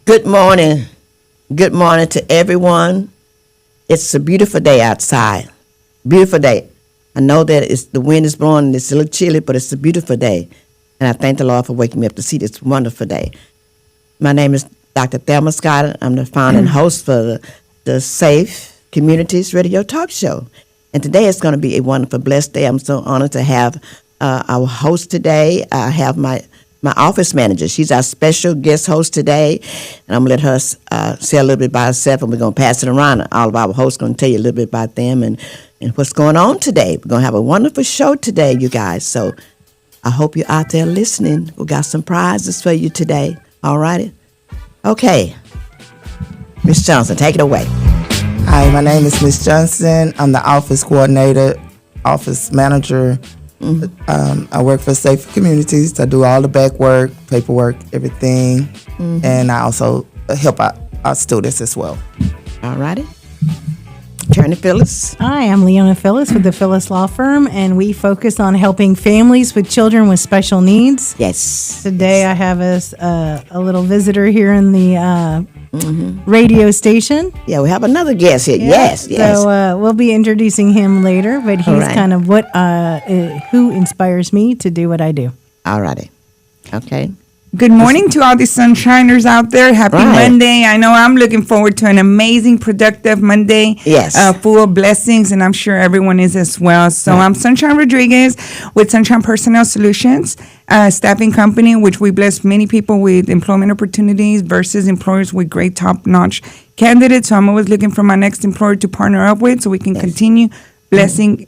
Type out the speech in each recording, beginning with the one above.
Good morning. Good morning to everyone. It's a beautiful day outside. Beautiful day. I know that the wind is blowing and it's a little chilly, but it's a beautiful day. And I thank the Lord for waking me up to see this wonderful day. My name is Dr. Thelma Scott. I'm the founder and host for the Safe Communities Radio Talk Show. And today is going to be a wonderful, blessed day. I'm so honored to have our host today. I have my office manager. She's our special guest host today, and I'm going to let her say a little bit about herself, and we're going to pass it around. All of our hosts are going to tell you a little bit about them and what's going on today. We're going to have a wonderful show today, you guys, so I hope you're out there listening. We got some prizes for you today, all righty? Okay, Miss Johnson, take it away. Hi, my name is Miss Johnson. I'm the office coordinator, office manager. I work for Safe Communities. I do all the back work, paperwork, everything, and I also help out our students as well. All righty. Attorney Phyllis. Hi, I'm Leona Phyllis with the Phyllis Law Firm, and we focus on helping families with children with special needs. Yes. Today I have a little visitor here in the radio station. Yeah, we have another guest here. Yes. So we'll be introducing him later, but he's right. kind of who inspires me to do what I do. All righty. Okay. Good morning to all the sunshiners out there. Happy Right. Monday. I know I'm looking forward to an amazing, productive Monday. Yes. Full of blessings, and I'm sure everyone is as well. So I'm Sunshine Rodriguez with Sunshine Personnel Solutions, a staffing company, which we bless many people with employment opportunities versus employers with great top-notch candidates. So I'm always looking for my next employer to partner up with so we can continue blessing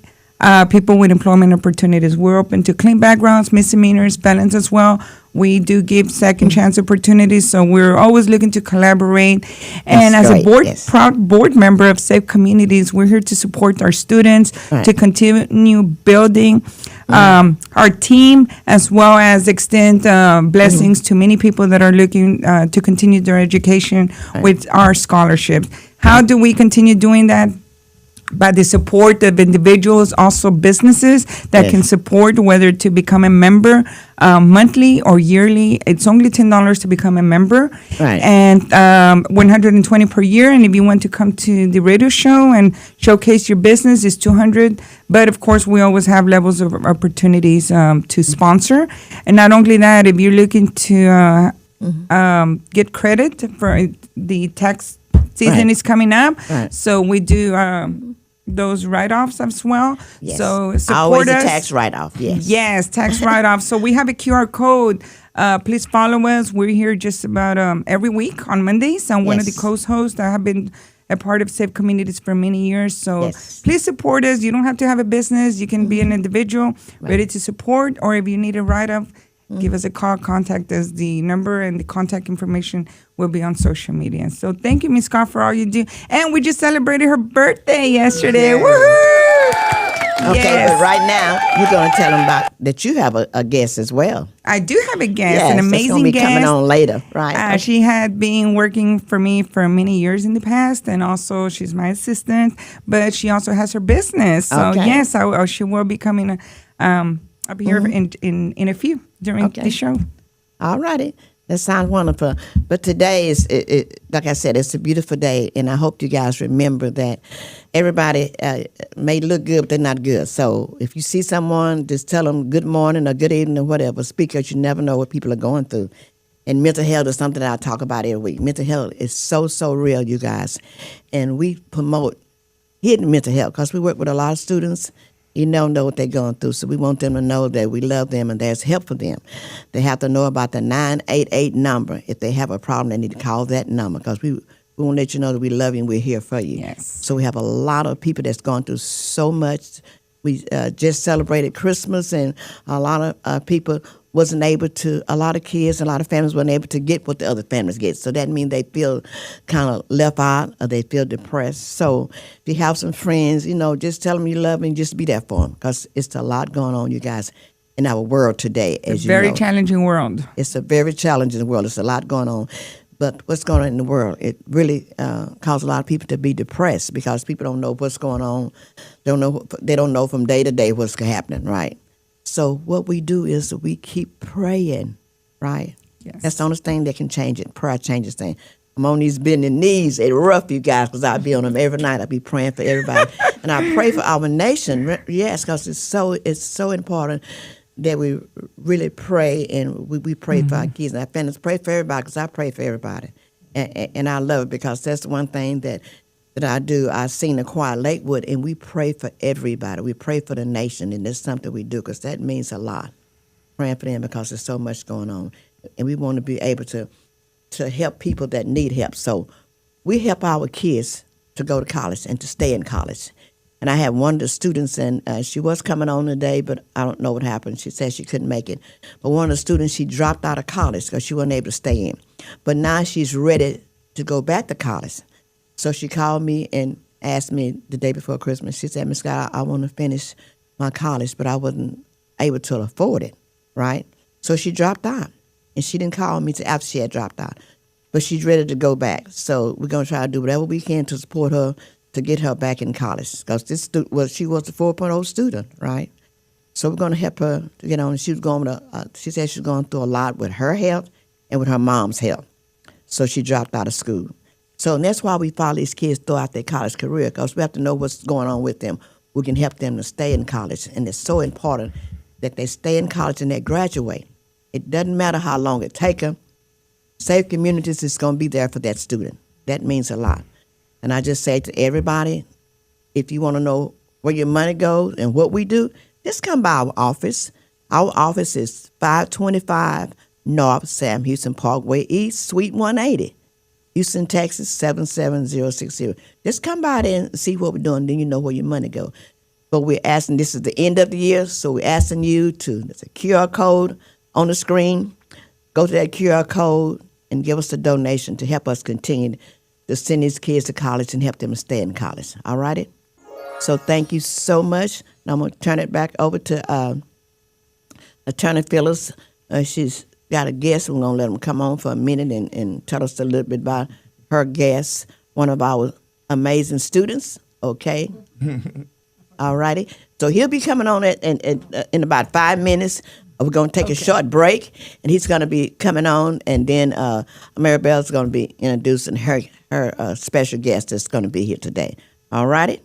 people with employment opportunities. We're open to clean backgrounds, misdemeanors, felons as well. We do give second chance opportunities, so we're always looking to collaborate. And That's as great, a board yes. proud board member of Safe Communities, we're here to support our students, Right. to continue building our team, as well as extend blessings to many people that are looking to continue their education with our scholarships. How do we continue doing that? By the support of individuals, also businesses that Yes. can support, whether to become a member monthly or yearly. It's only $10 to become a member, Right. and $120 per year. And if you want to come to the radio show and showcase your business, it's $200. But of course, we always have levels of opportunities to sponsor. And not only that, if you're looking to get credit for the tax season Right. is coming up, Right. so we do those write-offs as well. Yes. So support Always a us. tax write-off. Yes. Yes, tax write-off. So we have a QR code. Please follow us. We're here just about every week on Mondays. I'm one of the Yes. co-hosts. I have been a part of Safe Communities for many years. So Yes. please support us. You don't have to have a business. You can be an individual ready to support, or if you need a write-off, give us a call, contact us. The number and the contact information will be on social media. So thank you, Ms. Scott, for all you do. And we just celebrated her birthday yesterday. Yeah. Woohoo! Okay, Yes. but right now, you're going to tell them about that you have a guest as well. I do have a guest, Yes, an that's amazing gonna be guest. coming on later. Right. Okay. She had been working for me for many years in the past, and also she's my assistant, but she also has her business. So Okay. yes, she will be coming up here in a few during Okay. the show. All righty. That sounds wonderful. But today is, like I said, it's a beautiful day, and I hope you guys remember that everybody may look good, but they're not good. So if you see someone, just tell them good morning or good evening or whatever. Speak, because you never know what people are going through. And mental health is something that I talk about every week. Mental health is so, so real, you guys. And we promote hidden mental health because we work with a lot of students. You don't know what they're going through, so we want them to know that we love them and there's help for them. They have to know about the 988 number. If they have a problem, they need to call that number, because we want to let you know that we love you and we're here for you. Yes. So we have a lot of people that's gone through so much. We just celebrated Christmas, and a lot of people wasn't able to, a lot of kids, a lot of families weren't able to get what the other families get. So that means they feel kind of left out, or they feel depressed. So if you have some friends, just tell them you love them and just be there for them, because it's a lot going on, you guys, in our world today, as you know. Very challenging world. It's a very challenging world. There's a lot going on. But what's going on in the world, it really causes a lot of people to be depressed, because people don't know what's going on. They don't know from day to day what's happening, right? So what we do is we keep praying, right? Yes. That's the only thing that can change it. Prayer changes things. I'm on these bending knees. It's rough, you guys, because I'll be on them every night. I'll be praying for everybody. And I pray for our nation, yes, because it's so important that we really pray, and we pray for our kids and our families. Pray for everybody, because I pray for everybody. And I love it, because that's the one thing that I do. I sing the choir at Lakewood, and we pray for everybody. We pray for the nation, and that's something we do, because that means a lot. Praying for them, because there's so much going on. And we want to be able to help people that need help. So we help our kids to go to college and to stay in college. And I have one of the students, and she was coming on today, but I don't know what happened. She said she couldn't make it. But one of the students, she dropped out of college because she wasn't able to stay in. But now she's ready to go back to college. So she called me and asked me the day before Christmas. She said, Miss Scott, I want to finish my college, but I wasn't able to afford it, right? So she dropped out. And she didn't call me till after she had dropped out. But she's ready to go back. So we're going to try to do whatever we can to support her to get her back in college. Because she was a 4.0 student, right? So we're going to help her to get on. She said she was going through a lot with her health and with her mom's health. So she dropped out of school. So that's why we follow these kids throughout their college career, because we have to know what's going on with them. We can help them to stay in college. And it's so important that they stay in college and they graduate. It doesn't matter how long it takes them. Safe Communities is going to be there for that student. That means a lot. And I just say to everybody, if you want to know where your money goes and what we do, just come by our office. Our office is 525 North Sam Houston Parkway East, Suite 180, Houston, Texas, 77060. Just come by there and see what we're doing, then you know where your money goes. But we're asking, this is the end of the year, so we're asking you there's a QR code on the screen. Go to that QR code and give us a donation to help us continue to send these kids to college and help them to stay in college. All righty? So thank you so much. Now I'm going to turn it back over to Attorney Phyllis. She's got a guest. We're going to let him come on for a minute and tell us a little bit about her guest, one of our amazing students, okay? All righty. So he'll be coming on in about 5 minutes. We're going to take a short break, and he's going to be coming on, and then Maribel's going to be introducing her special guest that's going to be here today. All righty?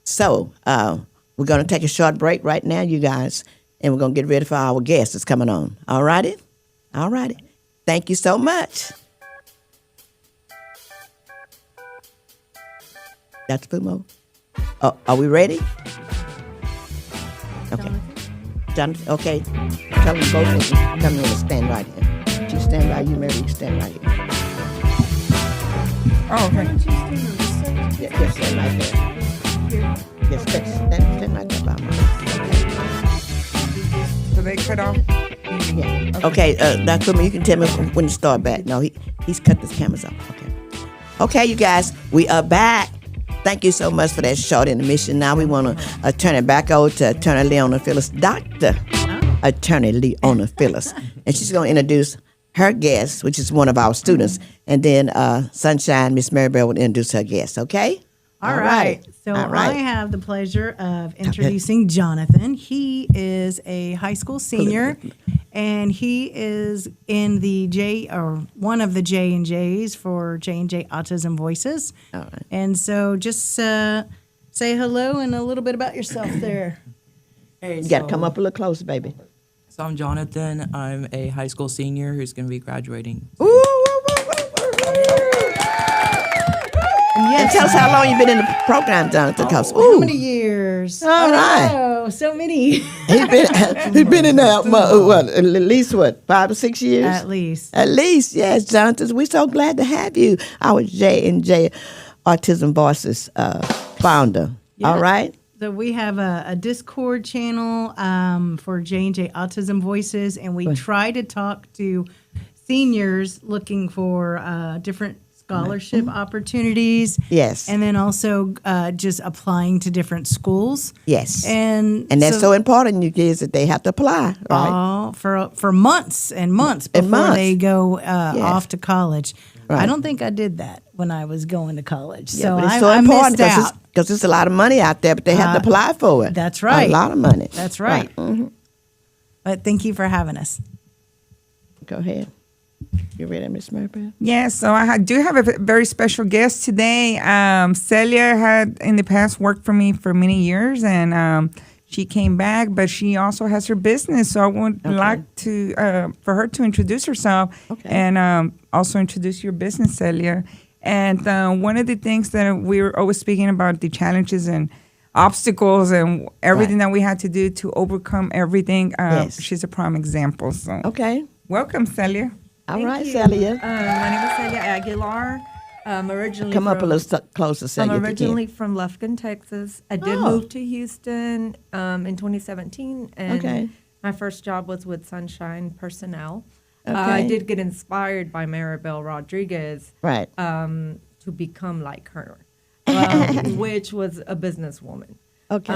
So we're going to take a short break right now, you guys, and we're going to get ready for our guest that's coming on. All righty? All righty. Thank you so much. Dr. Fumo? Oh, are we ready? Okay. Jonathan, okay. Tell them both of them come in and stand right here. You stand right, you Mary, you stand right here. Oh, okay. Yeah, stand right there. Yes, stand right there by my. So they cut off? Yeah. Okay, Dr. Fumo, you can tell me when to start back. No, he's cut his cameras off. Okay. Okay, you guys, we are back. Thank you so much for that short intermission. Now we want to turn it back over to Attorney Leona Phyllis, Dr. Attorney Leona Phyllis. And she's going to introduce her guest, which is one of our students. And then Sunshine, Miss Maribel will introduce her guest, okay? All right. So I have the pleasure of introducing Jonathan. He is a high school senior, and he is in the one of the J&Js for J&J Autism Voices. All right. And so just say hello and a little bit about yourself there. Hey, You got to come up a little closer, baby. So I'm Jonathan. I'm a high school senior who's going to be graduating. Ooh, woo, woo, woo, woo. And tell us how long you've been in the program, Jonathan. Because, How many years? All right. Oh, so many. He been in there, at least 5 or 6 years? At least. At least, yes, Jonathan. We're so glad to have you, our J&J Autism Voices founder. Yeah. All right? So we have a Discord channel for J&J Autism Voices, and we try to talk to seniors looking for different scholarship opportunities. Yes. And then also just applying to different schools. Yes. And that's so important, you kids, that they have to apply, right? For months and months before months. they go off to college. Right. I don't think I did that when I was going to college. Yeah, So but it's I, so I important missed out. because there's a lot of money out there, but they have to apply for it. That's right. A lot of money. That's right. Mhm. But thank you for having us. Go ahead. You ready, Miss Murphy? Yes, so do have a very special guest today. Celia had in the past worked for me for many years, and she came back, but she also has her business. So I would like to for her to introduce herself and also introduce your business, Celia. And one of the things that we were always speaking about, the challenges and obstacles and everything that we had to do to overcome everything. Yes. She's a prime example. So Okay. welcome, Celia. All right, you. Celia. My name is Celia Aguilar. I'm originally Come up a from- little closer, Celia. I'm if you can. originally from Lufkin, Texas. I did Oh. move to Houston in 2017, and Okay. my first job was with Sunshine Personnel. Okay. I did get inspired by Maribel Rodriguez Right. to become like her, which was a businesswoman. Okay.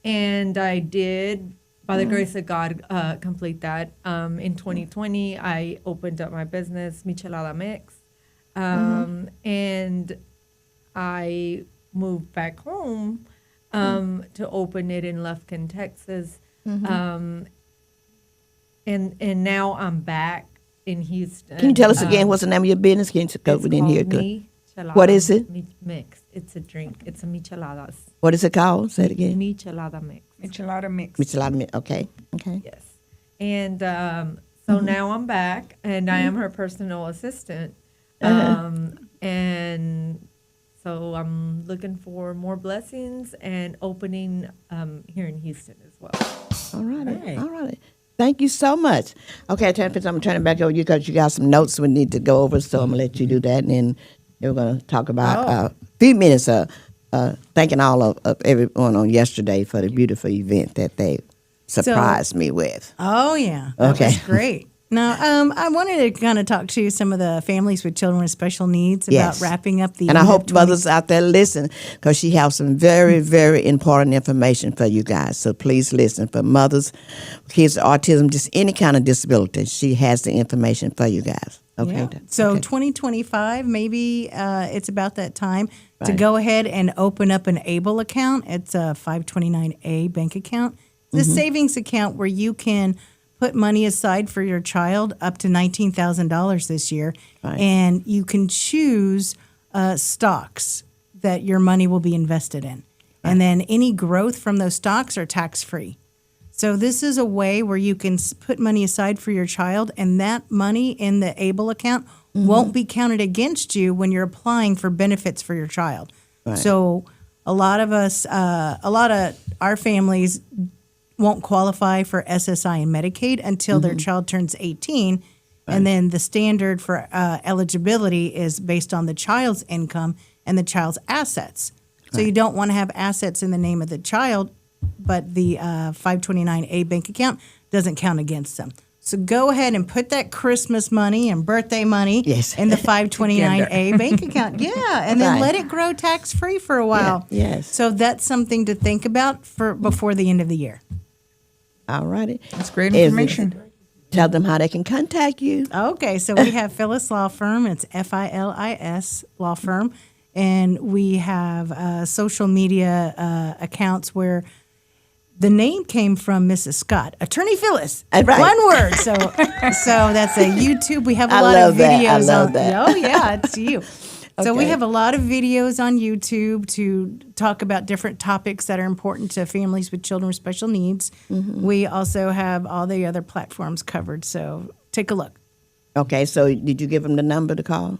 And I did, by the grace of God, complete that. In 2020, I opened up my business, Michelada Mix. And I moved back home to open it in Lufkin, Texas. And now I'm back in Houston. Can you tell us again what's the name of your business? Can you go It's in here? called Michelada What is it? Mix. It's a drink. It's a micheladas. What is it called? Say it again. Michelada Mix. Enchilada mix. Michelada. Okay. Okay. Yes. And so now I'm back, and I am her personal assistant. And so I'm looking for more blessings and opening here in Houston as well. All righty. All righty. Thank you so much. Okay, I'm turning it back over to you because you got some notes we need to go over, so I'm going to let you do that. And then we're going to talk about a few minutes thanking all of everyone on yesterday for the beautiful event that they surprised me with. Oh, yeah. That Okay. was great. Now, I wanted to kind of talk to some of the families with children with special needs about Yes. wrapping up the And I end of hope mothers out there listen because she has some very, very important information for you guys. So please listen. For mothers, kids with autism, just any kind of disability, she has the information for you guys. Okay. Yeah. So Okay. 2025, maybe it's about that time to Right. go ahead and open up an ABLE account. It's a 529A bank account. It's a savings account where you can put money aside for your child up to $19,000 this year. Right. And you can choose stocks that your money will be invested in. And then any growth from those stocks are tax-free. So this is a way where you can put money aside for your child, and that money in the ABLE account won't be counted against you when you're applying for benefits for your child. Right. So a lot of us, a lot of our families won't qualify for SSI and Medicaid until their child turns 18. And then the standard for eligibility is based on the child's income and the child's assets. So you don't want to have assets in the name of the child, but the 529A bank account doesn't count against them. So go ahead and put that Christmas money and birthday money Yes. in the 529A bank account. Yeah, and then Right. let it grow tax-free for a while. yes. So that's something to think about for before the end of the year. All righty. That's great Is- information. Tell them how they can contact you. Okay, so we have Phyllis Law Firm. It's FILIS Law Firm. And we have social media accounts where the name came from Mrs. Scott, Attorney Phyllis. Right. One word. So that's a YouTube. We have a I lot love of that. I videos love on. that. Oh yeah, it's you. So we Okay. have a lot of videos on YouTube to talk about different topics that are important to families with children with special needs. Mm-hmm. We also have all the other platforms covered. So take a look. Okay, so did you give them the number to call?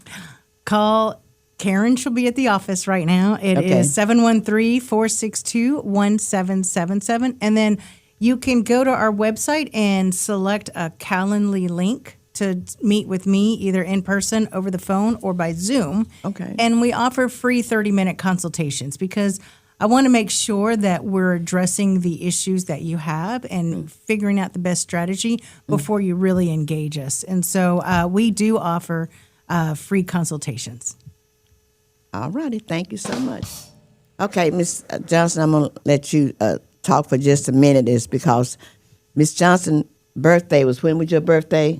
Call Karen. She'll be at the office right now. It Okay. is 713-462-1777. And then you can go to our website and select a Calendly link to meet with me either in person, over the phone, or by Zoom. Okay. And we offer free 30-minute consultations because I want to make sure that we're addressing the issues that you have and figuring out the best strategy before you really engage us. And so we do offer free consultations. All righty. Thank you so much. Okay, Ms. Johnson, I'm going to let you talk for just a minute. Is because Ms. Johnson's birthday was, when was your birthday?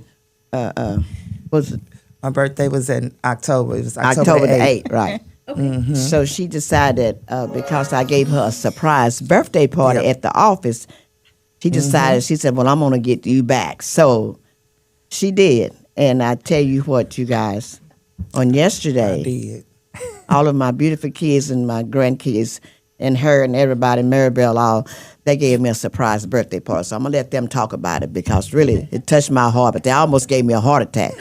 Was it My birthday was in October. It was October the 8th. 8th, right? So she decided, because I gave her a surprise birthday party Yep. at the office, she decided, she said, well, I'm going to get you back. So she did. And I tell you what, you guys, on I yesterday, did. all of my beautiful kids and my grandkids and her and everybody, Maribel, all, they gave me a surprise birthday party. So I'm going to let them talk about it because really it touched my heart, but they almost gave me a heart attack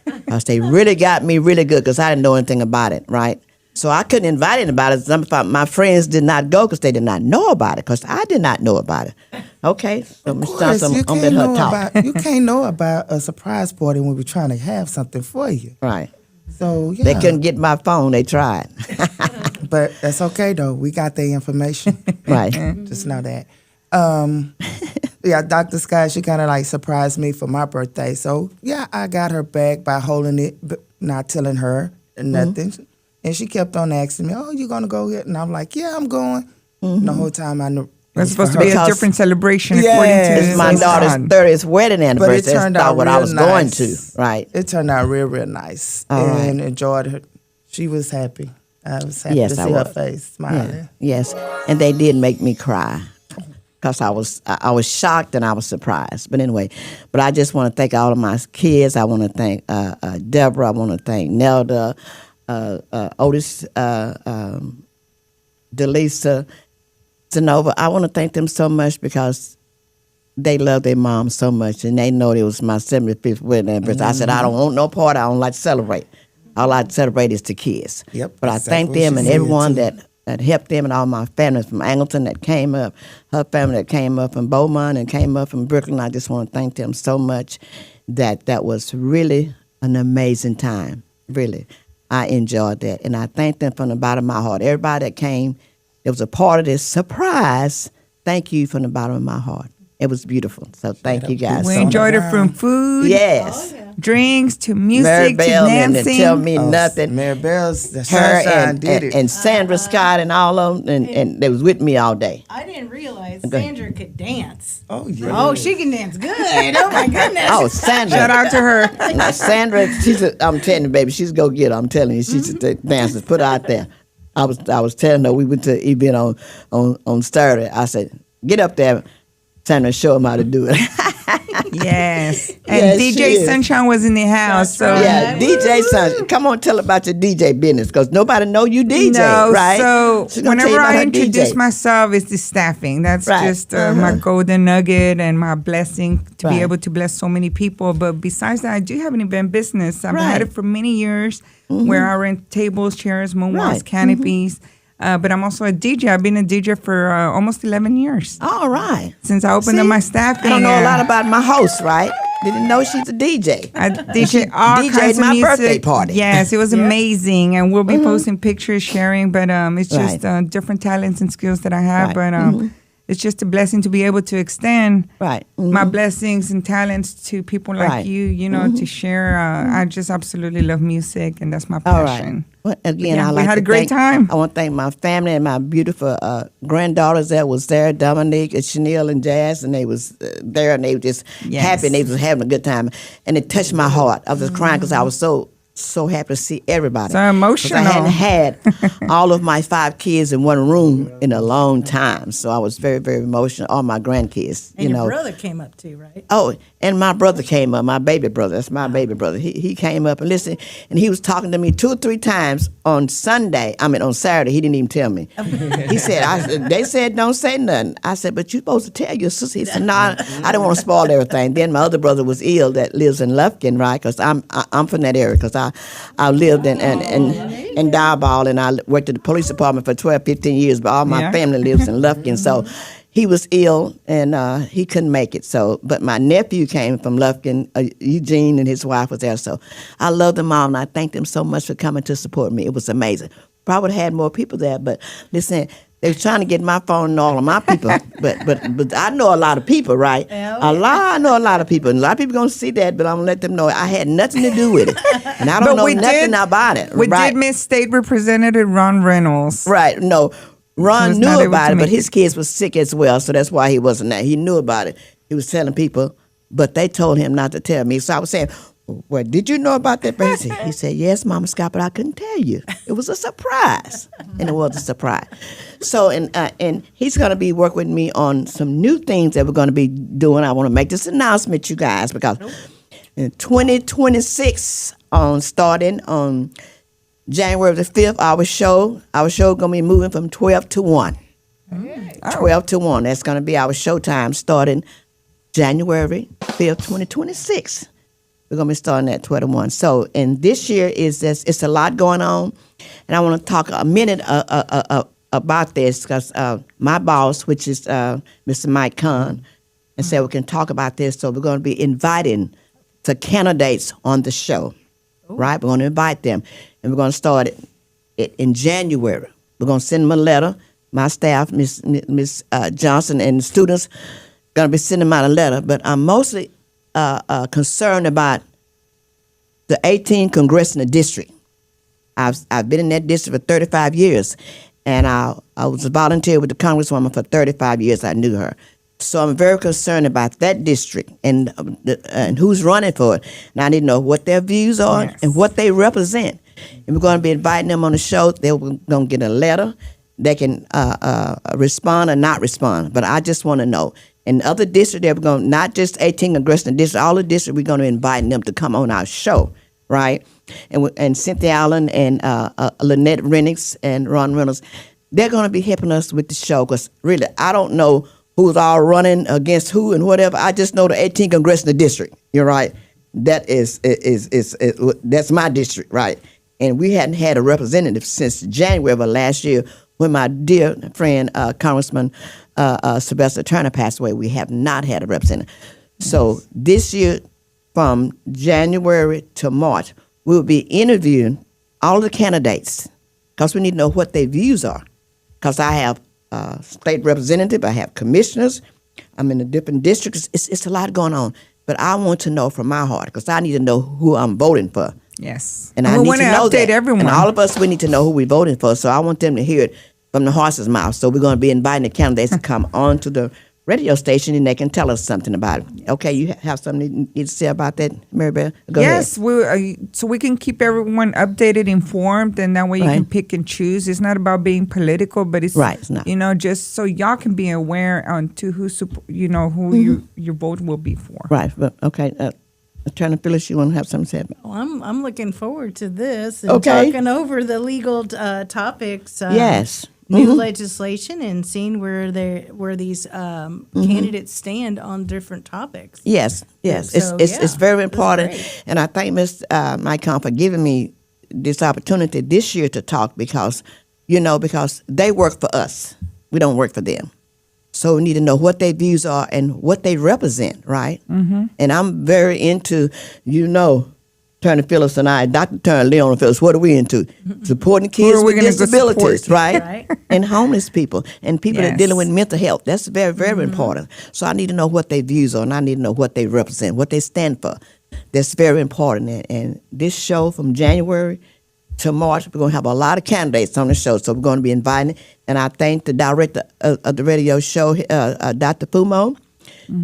because they really got me really good because I didn't know anything about it, right? So I couldn't invite anybody. Some of my friends did not go because they did not know about it because I did not know about it. Okay, so Ms. Of Johnson, course, I'm going to let her talk. you can't know about a surprise party when we're trying to have something for you. Right. So yeah, They couldn't get my phone. They tried. but that's okay though. We got the information. Right. Just know that. Yeah, Dr. Scott, she kind of like surprised me for my birthday. So yeah, I got her back by holding it, but not telling her nothing. And she kept on asking me, "Oh, you gonna go get?" And I'm like, "Yeah, I'm going." The whole time I knew. It was supposed to be a Because- different celebration Yes. according It's to my It's daughter's son. 30th wedding anniversary. That's turned out what I real was going nice. to. Right. It turned out real, real nice. All right. And enjoyed her. She was happy. I was happy Yes, to I see her was. face smiling. Yeah. Yes. And they did make me cry because I was shocked and I was surprised. But anyway, but I just want to thank all of my kids. I want to thank Deborah. I want to thank Nelda, Otis, Delisa, Zenova. I want to thank them so much because they love their mom so much, and they know it was my 75th wedding anniversary. I said, I don't want no party. I don't like to celebrate. All I celebrate is the kids. Yep, But I that's thank exactly them what and she said, everyone too. that helped them and all my family from Angleton that came up, her family that came up from Beaumont and came up from Brooklyn. I just want to thank them so much. That was really an amazing time. Really, I enjoyed that, and I thank them from the bottom of my heart. Everybody that came, it was a part of this surprise. Thank you from the bottom of my heart. It was beautiful. So thank you guys. We so much. enjoyed it from food, Yes. drinks to music to Maribel and dancing. tell me nothing. Maribel's the Her sunshine and, did it. and Sandra Scott and all of them, and they was with me all day. I didn't realize Sandra could dance. oh yeah. Oh, she can dance good. Oh my goodness. Oh, Sandra. Shout out to her. Now, Sandra, I'm telling you, baby, she's go get her. I'm telling you, she's a dancer. Put her out there. I was telling her we went to an event on Saturday. I said, get up there, Sandra, show them how to do it. Yes. And Yes, she DJ is. Sunshine was in the house. So Yeah, DJ Son. Come on, tell about your DJ business, because nobody know you DJ, no, right? so She gonna tell you whenever about I her introduce DJ. myself, it's the staffing. That's Right. just my golden nugget and my blessing to Right. be able to bless so many people. But besides that, I do have an event business. I've had Right. it for many years where I rent tables, chairs, moonwalks, Right. canopies. But I'm also a DJ. I've been a DJ for almost 11 years All right. since I opened up See? my staffing. I don't know a lot about my host, right? Didn't know she's a DJ. I DJ all DJ'd kinds of my music. birthday party. Yes, it was amazing, and we'll be posting pictures, sharing. But it's just Right. different talents and skills that I have. Right. But it's just a blessing to be able to extend Right. my blessings and talents to people like Right. you. You know, to share. I just absolutely love music, and that's my All passion. right. Well, again, Yeah, I we like had to a great thank- time. I want to thank my family and my beautiful granddaughters that was there, Dominique and Chanel and Jazz, and they was there, and they were just Yes. happy, and they was having a good time, and it touched my heart. I was just crying because I was so happy to see everybody. So 'Cause emotional. I hadn't had all of my 5 kids in one room in a long time, so I was very, very emotional. All my grandkids, And you your know. brother came up too, right? Oh, and my brother came up, my baby brother. That's my baby brother. He came up and listened, and he was talking to me 2 or 3 times on Saturday. He didn't even tell me. He said, they said don't say nothing. I said, but you're supposed to tell your sister. He said, no, I didn't want to spoil everything. Then my other brother was ill that lives in Lufkin, right? Because I'm from that area, because I lived in Diaball, and I worked at the police department for 12, 15 years, but all my Yeah. family lives in Lufkin. So he was ill, and he couldn't make it. So, but my nephew came from Lufkin, Eugene, and his wife was there. So I love them all, and I thank them so much for coming to support me. It was amazing. Probably had more people there, but listen, they was trying to get my phone and all of my people. but I know a lot of people, right? I know a lot of people, and a lot of people gonna see that. But I'm gonna let them know I had nothing to do with it, and I don't But know we nothing did- about it. We right? did miss State Representative Ron Reynolds. Right. No, He Ron was knew not able about to it, but make his kids was sick as well, so that's why he wasn't there. He knew about it. He was telling people, but they told him not to tell me. So I was saying, well, did you know about that? But he said, yes, Mama Scott, but I couldn't tell you. It was a surprise. And it was a surprise. So, and he's going to be working with me on some new things that we're going to be doing. I want to make this announcement, you guys, because In 2026, starting on January the 5th, our show gonna be moving from 12 to 1. 12 to 1. That's gonna be our show time starting January 5th, 2026. We're gonna be starting at 12 to 1. So, and this year it's a lot going on, and I want to talk a minute about this because my boss, which is Mr. Mike Kahn, and said we can talk about this. So we're going to be inviting the candidates on the show, right? We're going to invite them, and we're going to start it in January. We're going to send them a letter. My staff, Miss Johnson, and the students, going to be sending them out a letter. But I'm mostly concerned about the 18th Congressional District. I've been in that district for 35 years, and I was a volunteer with the Congresswoman for 35 years. I knew her. So I'm very concerned about that district and who's running for it. And I need to know what their views are and what they represent. And we're going to be inviting them on the show. They're going to get a letter. They can respond or not respond. But I just want to know. In other districts, they're going not just 18 Congressional District, all the districts, we're going to invite them to come on our show, right? And Cynthia Allen and Lynette Renix and Ron Reynolds, they're going to be helping us with the show because really, I don't know who's all running against who and whatever. I just know the 18th Congressional District. You're right. That is that's my district, right? And we hadn't had a representative since January of last year when my dear friend Congressman Sylvester Turner passed away. We have not had a representative. So this year, from January to March, we will be interviewing all the candidates because we need to know what their views are. Because I have state representative, I have commissioners, I'm in the different districts. It's a lot going on. But I want to know from my heart because I need to know who I'm voting for. Yes. And we I need want to know update that. everyone. And all of us, we need to know who we're voting for. So I want them to hear it from the horse's mouth. So we're going to be inviting the candidates to come on to the radio station and they can tell us something about it. Okay, you have something you need to say about that, Maribel? Go yes, ahead. so we can keep everyone updated, informed, and that way you Right. can pick and choose. It's not about being political, but it's Right, it's not. Just so y'all can be aware on to who your vote will be for. Right, but okay. Attorney Phyllis, you want to have something to say about Well, I'm looking forward to this and Okay. talking over the legal topics. Yes. New legislation and seeing where these candidates stand on different topics. Yes, yes. So, It's very this is important. great. And I thank Ms. Mike Kahn for giving me this opportunity this year to talk because they work for us. We don't work for them. So we need to know what their views are and what they represent, right? Mm-hmm. And I'm very into, Attorney Phillips and I, Dr. Turner, Leon Phillips, what are we into? Supporting kids are we with gonna go disabilities, support? right? Right. And homeless people and people that are Yes. dealing with mental health. That's very, very important. So I need to know what their views are and I need to know what they represent, what they stand for. That's very important. And this show from January to March, we're going to have a lot of candidates on the show. So we're going to be inviting. And I thank the director of the radio show, Dr. Fumo.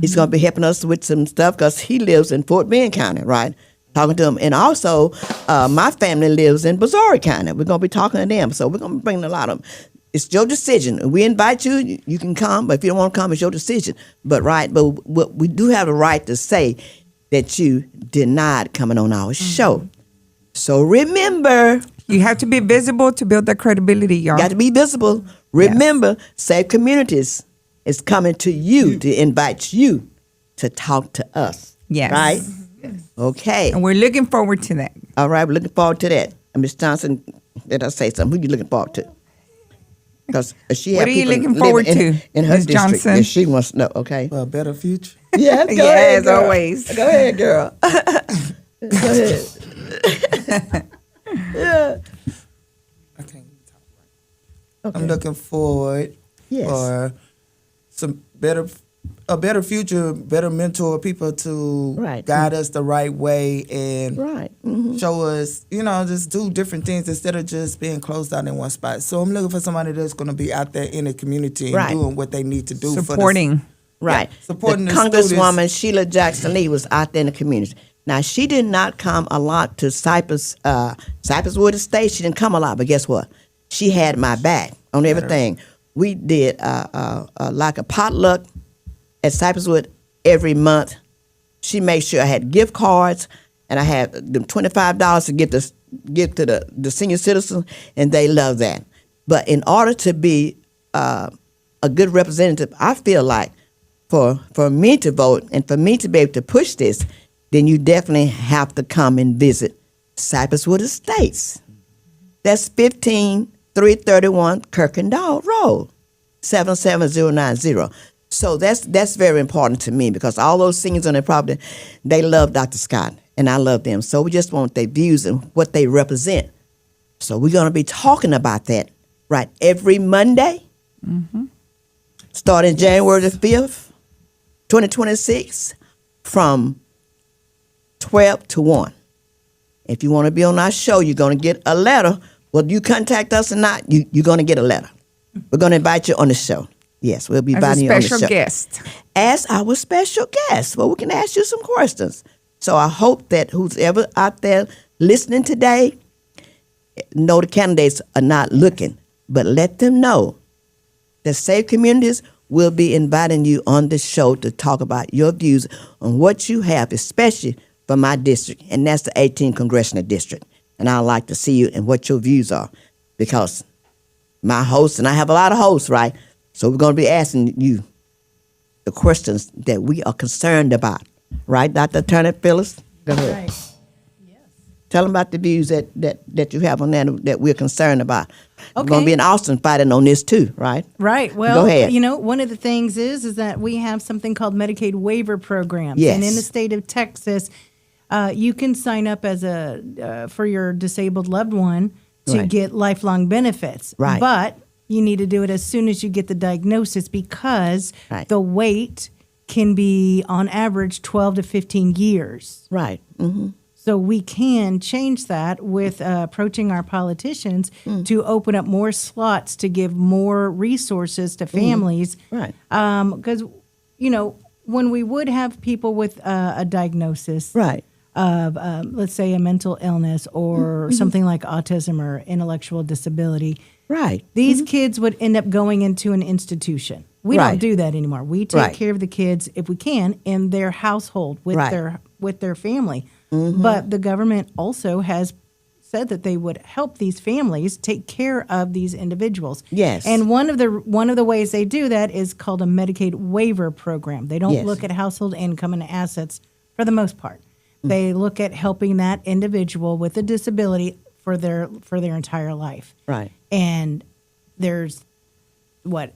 He's going to be helping us with some stuff because he lives in Fort Bend County, right? Talking to him. And also, my family lives in Brazoria County. We're going to be talking to them. So we're going to be bringing a lot of them. It's your decision. We invite you. You can come. But if you don't want to come, it's your decision. But we do have the right to say that you denied coming on our show. So remember, You have to be visible to build that credibility, y'all. got to be visible. Remember, Safe Communities is coming to you to invite you to talk to us. Yes. Right? Okay. And we're looking forward to that. All right, we're looking forward to that. And Ms. Johnson, let us say something. Who you looking forward to? Because she What have are you people looking living forward in to, her Ms. district. Johnson? And she wants to know, okay? For a better future. Yeah, go Yeah, ahead, as girl. always. Go ahead, girl. Go ahead. Yeah. I can't even talk right. Okay. I'm looking forward Yes. for a better future, better mentor people to Right. guide us the right way and Right. Mhm. show us, just do different things instead of just being closed out in one spot. So I'm looking for somebody that's going to be out there in the community and Right. doing what they need to do. Supporting. Right. supporting the the Congresswoman students. Sheila Jackson Lee was out there in the community. Now she did not come a lot to Cypress Wood Estate. She didn't come a lot, but guess what? She had my back on everything. We did like a potluck at Cypress Wood every month She made sure I had gift cards, and I had them $25 to give to the senior citizens, and they love that. But in order to be a good representative, I feel like for me to vote and for me to be able to push this, then you definitely have to come and visit Cypresswood Estates. That's 15331 Kirkendall Road, 77090. So that's very important to me because all those seniors on their property, they love Dr. Scott, and I love them. So we just want their views and what they represent. So we're going to be talking about that right every Monday, starting January the 5th, 2026, from 12 to 1. If you want to be on our show, you're going to get a letter. Whether you contact us or not, you're going to get a letter. We're going to invite you on the show. Yes, we'll be As a inviting you on the show. special guest. As our special guest. Well, we can ask you some questions. So I hope that who's ever out there listening today, know the candidates are not looking, but let them know that Safe Communities will be inviting you on the show to talk about your views on what you have, especially for my district, and that's the 18th Congressional District. And I'd like to see you and what your views are, because my host, and I have a lot of hosts, right? So we're going to be asking you the questions that we are concerned about. Right, Dr. Attorney Phyllis? Go ahead. Right. Tell them about the views that you have on that we're concerned about. We're going Okay. to be in Austin fighting on this too, right? Right. Well, Go ahead. One of the things is that we have something called Medicaid waiver programs. Yes. And in the state of Texas, you can sign up as for your disabled loved one to Right. get lifelong benefits. Right. But you need to do it as soon as you get the diagnosis because Right. the wait can be on average 12 to 15 years. Right. Mm-hmm. So we can change that with approaching our politicians to open up more slots to give more resources to families. Right. Because, when we would have people with a diagnosis Right. of, let's say, a mental illness or something like autism or intellectual disability, Right. these kids would end up going into an institution. We Right. don't do that anymore. We take Right. care of the kids, if we can, in their household with Right. their family. But the government also has said that they would help these families take care of these individuals. Yes. And one of the ways they do that is called a Medicaid waiver program. They don't Yes. look at household income and assets for the most part. They look at helping that individual with a disability for their entire life. Right. And there's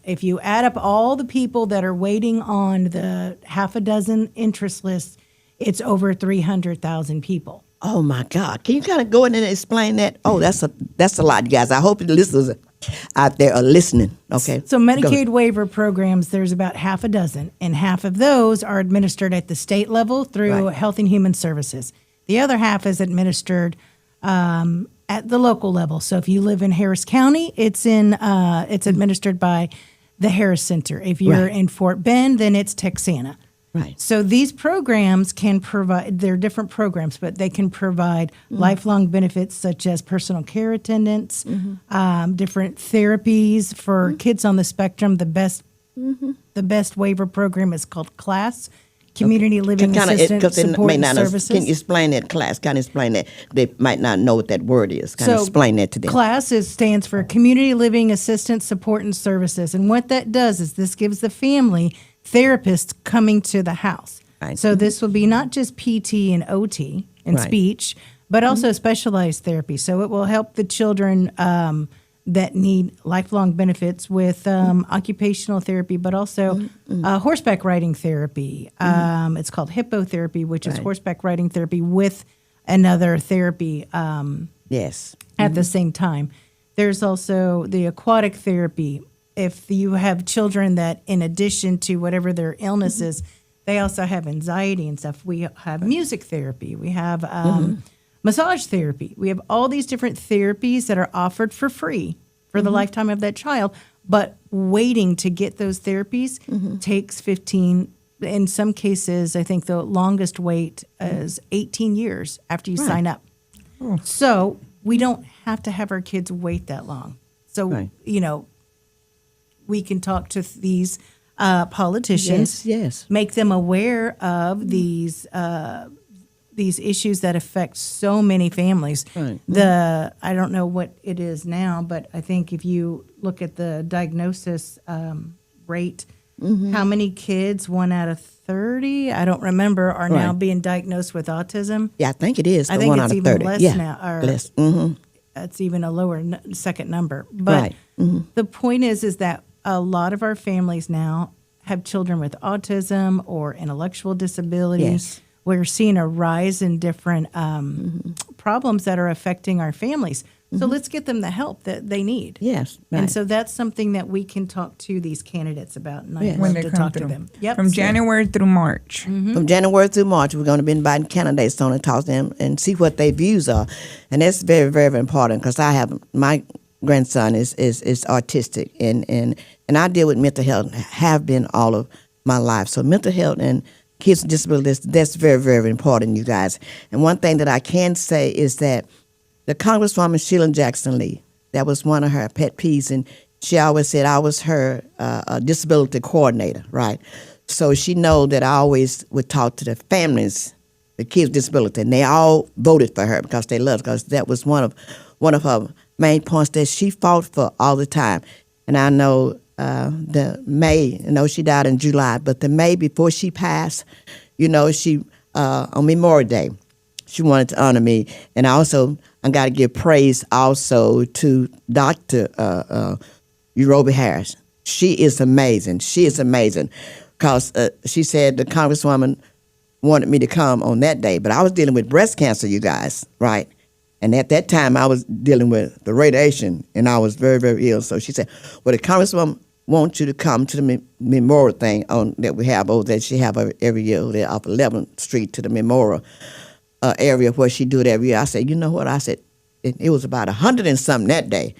if you add up all the people that are waiting on the half a dozen interest lists, it's over 300,000 people. Oh my God! Can you kind of go in and explain that? Oh, that's a lot, you guys. I hope the listeners out there are listening. Okay. So Go Medicaid ahead. waiver programs, there's about half a dozen, and half of those are administered at the state level through Right. Health and Human Services. The other half is administered at the local level. So if you live in Harris County, it's administered by the Harris Center. If you're Right. in Fort Bend, then it's Texana. Right. So these programs can provide, they're different programs, but they can provide lifelong benefits such as personal care attendance, different therapies for kids on the spectrum. The best waiver program is called CLASS, Community Living Assistant Support and Services. Can you explain that, class? Kind of explain that. They might not know what that word is. Kind of explain that to them. CLASS stands for Community Living Assistance Support and Services. And what that does is this gives the family therapists coming to the house. Right. So this will be not just PT and OT and Right. speech, but also specialized therapy. So it will help the children that need lifelong benefits with occupational therapy, but also horseback riding therapy. It's called hippotherapy, which is Right. horseback riding therapy with another therapy Yes. at the same time. There's also the aquatic therapy. If you have children that, in addition to whatever their illness is, they also have anxiety and stuff, we have music therapy. We have massage therapy. We have all these different therapies that are offered for free for the lifetime of that child. But waiting to get those therapies takes 15, in some cases, I think the longest wait is 18 years after you sign up. So we don't have to have our kids wait that long. So, Right. we can talk to these politicians. Yes. Make them aware of these issues that affect so many families. Right. I don't know what it is now, but I think if you look at the diagnosis rate, how many kids, 1 out of 30, I don't remember, are now Right. being diagnosed with autism. Yeah, I think it is. I the think 1 it's out of even 30. less Yeah, now, or- less. Mm-hmm. It's even a lower second number. But Right. the point is that a lot of our families now have children with autism or intellectual disabilities. Yes. We're seeing a rise in different problems that are affecting our families. So let's get them the help that they need. Yes. Right. And so that's something that we can talk to these candidates about, and I Yes. love When they to come talk through. to them. Yep. From January through March. From January through March, we're going to be inviting candidates on to talk to them and see what their views are, and that's very, very important because I have my grandson is autistic, and I deal with mental health, have been all of my life. So mental health and kids with disabilities, that's very, very important, you guys. And one thing that I can say is that the Congresswoman Sheila Jackson Lee, that was one of her pet peeves, and she always said I was her disability coordinator, right? So she know that I always would talk to the families, the kids with disability, and they all voted for her because they loved her, because that was one of her main points that she fought for all the time. And I know the May, she died in July, but the May before she passed, she on Memorial Day, she wanted to honor me, and I got to give praise also to Dr. Urobi Harris. She is amazing. She is amazing because she said the Congresswoman wanted me to come on that day, but I was dealing with breast cancer, you guys, right? And at that time, I was dealing with the radiation, and I was very, very ill. So she said, well, the Congresswoman wants you to come to the memorial thing that we have, that she have every year there off 11th Street to the memorial area where she do it every year. I said, you know what? I said, it was about 100 and something that day.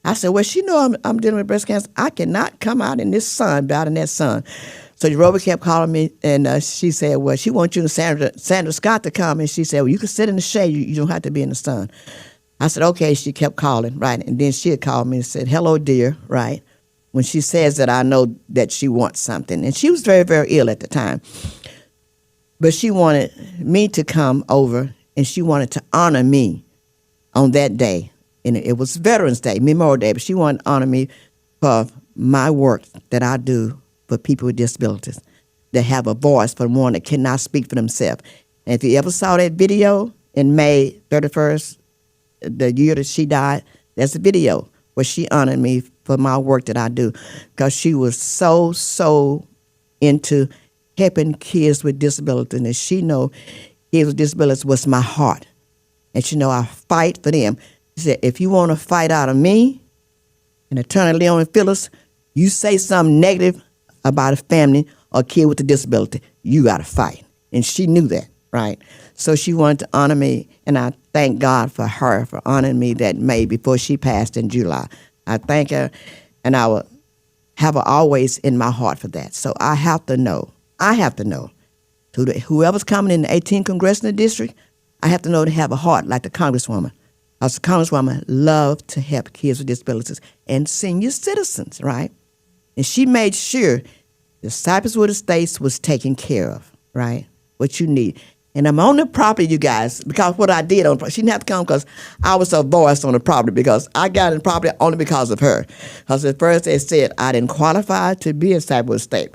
I said, well, she know I'm dealing with breast cancer. I cannot come out in this sun, out in that sun. So Robert kept calling me, and she said, well, she wants you and Sandra Scott to come. And she said, well, you can sit in the shade. You don't have to be in the sun. I said, okay. She kept calling, right? And then she had called me and said, hello, dear, right? When she says that, I know that she wants something. And she was very, very ill at the time. But she wanted me to come over, and she wanted to honor me on that day. And it was Veterans Day, Memorial Day, but she wanted to honor me for my work that I do for people with disabilities that have a voice, for one that cannot speak for themselves. And if you ever saw that video in May 31st, the year that she died, there's a video where she honored me for my work that I do, because she was so into helping kids with disabilities. And she know kids with disabilities was my heart. And she know I fight for them. She said, if you want to fight out of me and Attorney Leon Phillips, you say something negative about a family or a kid with a disability, you got to fight. And she knew that, right? So she wanted to honor me, and I thank God for her for honoring me that May before she passed in July. I thank her, and I will have her always in my heart for that. So I have to know, whoever's coming in the 18th Congressional District, I have to know to have a heart like the Congresswoman. Because the Congresswoman loved to help kids with disabilities and senior citizens, right? And she made sure the Cypress Wood Estates was taken care of, right? What you need. And I'm on the property, you guys, because what I did on she didn't have to come because I was her voice on the property, because I got in property only because of her. Because at first they said I didn't qualify to be in Cypress Wood Estate.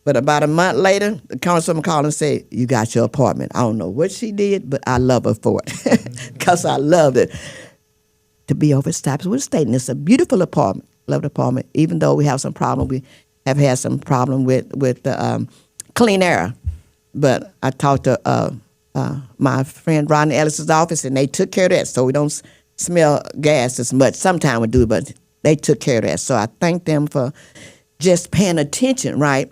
But about a month later, the Congresswoman called and said, you got your apartment. I don't know what she did, but I love her for it, because I loved it to be over at Cypress Wood Estate. And it's a beautiful apartment. Love the apartment, even though we have some problem. We have had some problem with the clean air. But I talked to my friend Rodney Ellis's office, and they took care of that, so we don't smell gas as much. Sometimes we do, but they took care of that. So I thank them for just paying attention, right?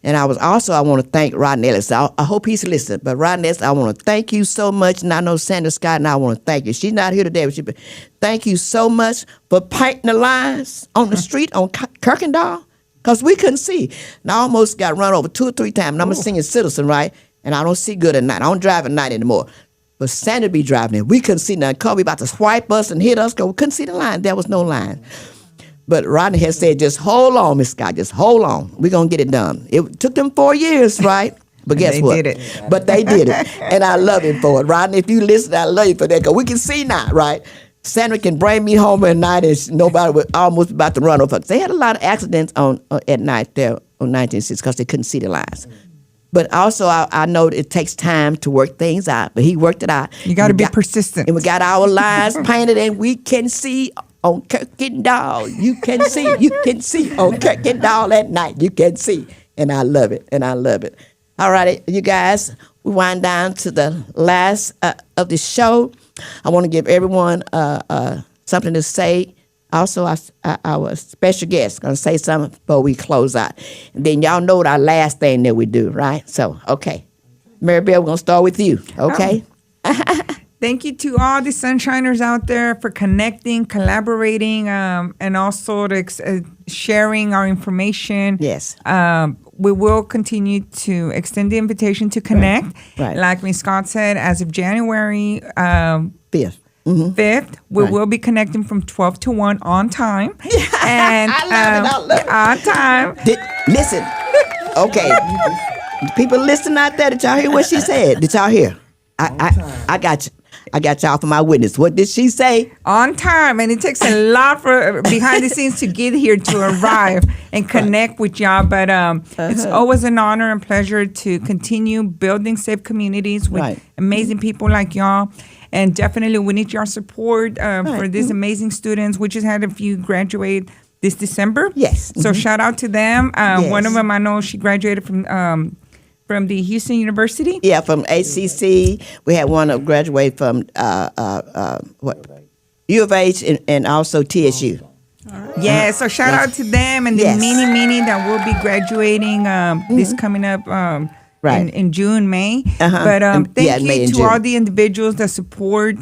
And I want to thank Rodney Ellis. I hope he's listening. But Rodney Ellis, I want to thank you so much. And I know Sandra Scott, and I want to thank you. She's not here today, but thank you so much for painting the lines on the street on Kirkendall, because we couldn't see. And I almost got run over 2 or 3 times. And I'm a senior citizen, right? And I don't see good at night. I don't drive at night anymore. But Sandra be driving it. We couldn't see nothing. Cause we about to swipe us and hit us because we couldn't see the line. There was no line. But Rodney has said, just hold on, Miss Scott, just hold on. We're going to get it done. It took them 4 years, right? But guess They what? did it. But they did it. And I love him for it. Rodney, if you listen, I love you for that. Because we can see now, right? Sandra can bring me home at night and nobody was almost about to run over. They had a lot of accidents at night there on 1960 because they couldn't see the lines. But also, I know it takes time to work things out. But he worked it out. You got to We be persistent. And we got our lines painted, and we can see on Kirkendall. You can see on Kirkendall at night. You can see, and I love it. All right, you guys, we wind down to the last of the show. I want to give everyone something to say. Also, our special guest going to say something before we close out. And then y'all know what our last thing that we do, right? So, okay. Maribel, we're going to start with you, okay? Thank you to all the Sunshiners out there for connecting, collaborating, and also sharing our information. Yes. We will continue to extend the invitation to connect. Right. Like Ms. Scott said, as of January Fifth. 5th, we Right. will be connecting from 12 to 1 on time. And I love it. on time. Listen, okay. People listening out there, did y'all hear what she said? Did y'all hear? I got you. I got y'all for my witness. What did she say? On time, and it takes a lot for behind the scenes to get here to arrive and connect with y'all. But it's always an honor and pleasure to continue building safe communities with Right. amazing people like y'all. And definitely, we need your support for these amazing students. We just had a few graduate this December. Yes. So shout out to them. One of Yes. them, I know she graduated from the Houston University. Yeah, from ACC. We had one that graduated from U of H and also TSU. Yeah, so shout out to them and the Yes. many that will be graduating this coming up Right. in June, May. Uh-huh. But thank Yeah, May you and to June. all the individuals that support.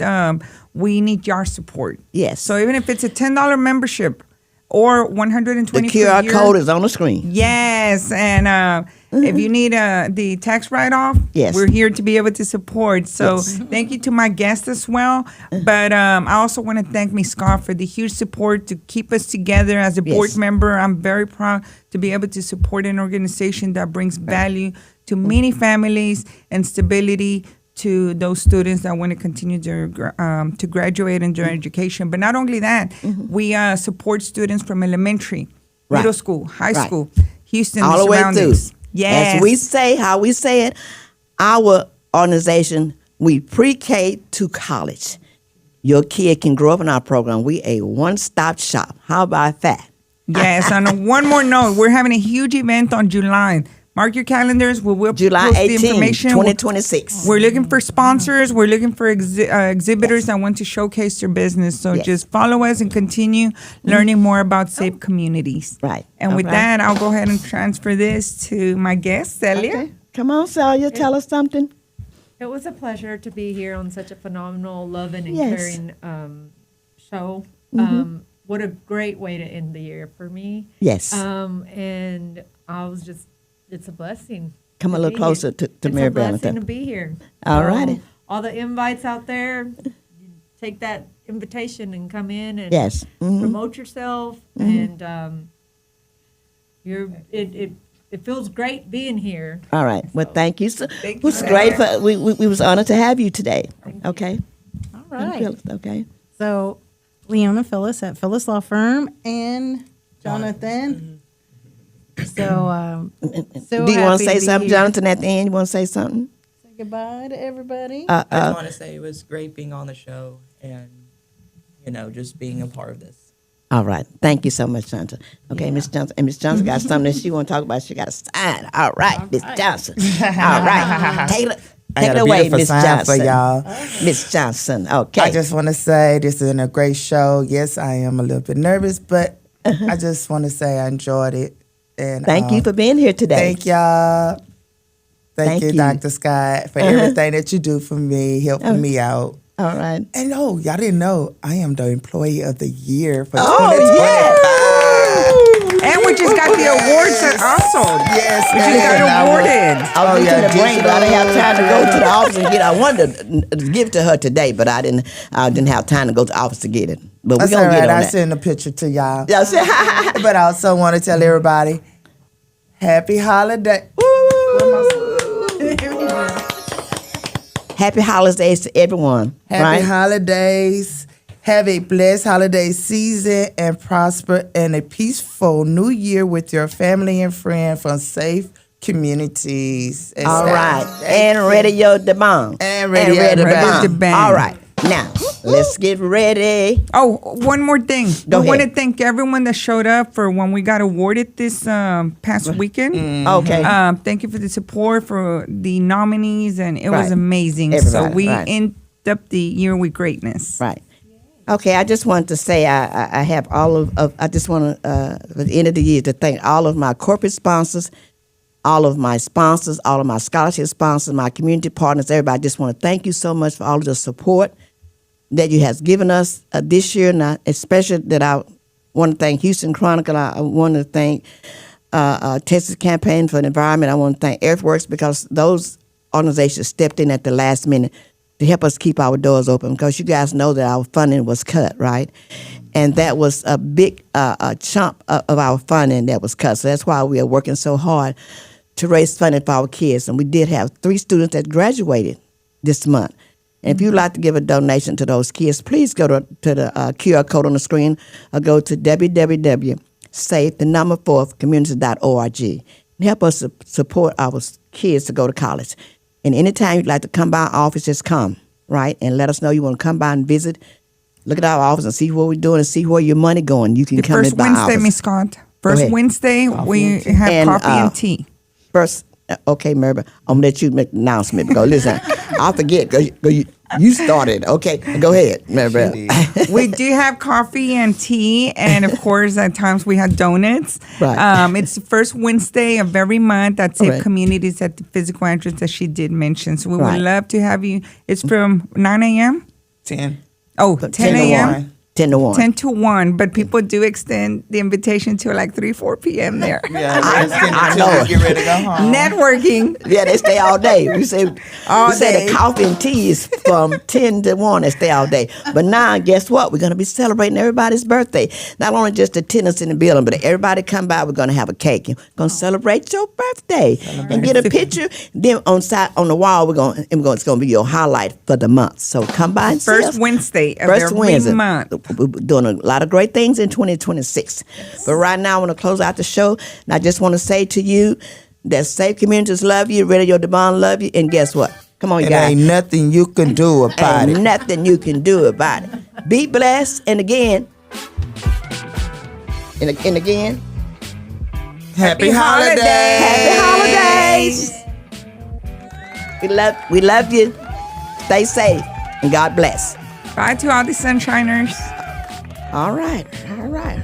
We need your support. Yes. So even if it's a $10 membership or The 120 per QR year, code is on the screen. Yes, and if you need the tax write-off, Yes. we're here to be able to support. So Yes. thank you to my guests as well. But I also want to thank Ms. Scott for the huge support to keep us together as a board Yes. member. I'm very proud to be able to support an organization that brings value to many families and stability to those students that want to continue to graduate in their education. But not only that, we support students from elementary, Right. middle school, high Right. school, Houston, All the way through. surroundings. Yes. As we say, how we say it, our organization, we pre-K to college. Your kid can grow up in our program. We a one-stop shop. How about that? Yes, and one more note, we're having a huge event on July. Mark your calendars. We will July post the 18, information. 2026. We're looking for sponsors. We're looking for exhibitors that want to showcase their business. So Yes. just follow us and continue learning more about safe communities. Right. And with Okay. that, I'll go ahead and transfer this to my guest, Celia. Okay. Come on, Celia, tell us something. It was a pleasure to be here on such a phenomenal, loving, and Yes. caring show. What a great way to end the year for me. Yes. And I was just, it's a blessing. Come a to little be closer here. to It's Mary a Bell. blessing to be here. All So, righty. all the invites out there, take that invitation and come in and Yes. Mhm. promote yourself. And it feels great being here. All right. Well, thank you. So, Thank it was you. great. We was honored to have you today. Okay. All right. Okay. So, Leona Phyllis at Phyllis Law Firm and Jonathan. So, so Do you want happy to say be something, here. Jonathan, at the end? You want to say something? Say goodbye to everybody. I just want to say it was great being on the show and, just being a part of this. All right. Thank you so much, Johnson. Okay, Miss Johnson. And Miss Johnson got something that she want to talk about. She got a sign. All right, Miss Johnson. All right. Take I got it a away, beautiful Miss sign Johnson. for y'all. Miss Johnson. Okay. I just want to say this has been a great show. Yes, I am a little bit nervous, but I just want to say I enjoyed it. And Thank you for being here today. Thank y'all. Thank you, you. Dr. Scott, for everything that you do for me, helping me out. All right. And y'all didn't know I am the Employee of the Year for Oh, 2020. yeah. And we just got the awards also. Yes, We just got awarded. I was Oh, going yeah, to the brain, but I didn't have time to go to the digital. office and get it. I wanted to give it to her today, but I didn't have time to go to the office to get it. But we're That's all going to right. get on I that. send a picture to y'all. Yeah, see? But I also want to tell everybody, happy holiday. Happy holidays to everyone. Happy right? holidays. Have a blessed holiday season and prosper and a peaceful new year with your family and friends from Safe Communities. All right. And Radio the Bomb. And Radio the Bomb. All right. Now, let's get ready. Oh, one more thing. Go I want to ahead. thank everyone that showed up for when we got awarded this past weekend. Okay. Thank you for the support for the nominees, and it was Right. amazing. So Everybody, we right. end up the year with greatness. Right. Okay, I just wanted to say I have all of I just want to, at the end of the year, to thank all of my corporate sponsors, all of my sponsors, all of my scholarship sponsors, my community partners, everybody. I just want to thank you so much for all of the support that you has given us this year, and especially that I want to thank Houston Chronicle. I want to thank Texas Campaign for the Environment. I want to thank Earthworks because those organizations stepped in at the last minute to help us keep our doors open because you guys know that our funding was cut, right? And that was a big chunk of our funding that was cut. So that's why we are working so hard to raise funding for our kids. And we did have 3 students that graduated this month. And if you'd like to give a donation to those kids, please go to the QR code on the screen or go to www.save4community.org and help us support our kids to go to college. And anytime you'd like to come by our office, just come, right? And let us know you want to come by and visit. Look at our office and see what we're doing and see where your money going. You can The come first in by our Wednesday, office. Miss Scott. First ahead. Wednesday, we have And, coffee and tea. First, okay, Mary, I'm going to let you make the announcement because, listen, I forget because you started. Okay, go ahead, Mary. We do have coffee and tea, and of course, at times we have donuts. Right. It's the first Wednesday of every month at Safe Right. Communities at the physical entrance that she did mention. So we Right. would love to have you. It's from 9 a.m. 10. Oh, 10 to a.m. 1. 10 to 1. 10 to 1, but people do extend the invitation to like 3, 4 p.m. there. Yeah, I know. get ready to go home. Networking. Yeah, they stay all day. We say All the day. coffee and tea is from 10 to 1. They stay all day. But now, guess what? We're going to be celebrating everybody's birthday. Not only just the tenants in the building, but everybody come by. We're going to have a cake. We're going to celebrate your birthday and get a picture. Then on the wall, it's going to be your highlight for the month. So come by and see us. First Wednesday of First every Wednesday. month. We're doing a lot of great things in 2026. But right now, I want to close out the show. And I just want to say to you that Safe Communities love you, Radio Devon love you, and guess what? Come on, you It guys. ain't nothing you can do about Ain't it. nothing you can do about it. Be blessed, and again, and again, Happy holidays. happy holidays. We love you. Stay safe, and God bless. Bye to all the sunshiners. All right, all right.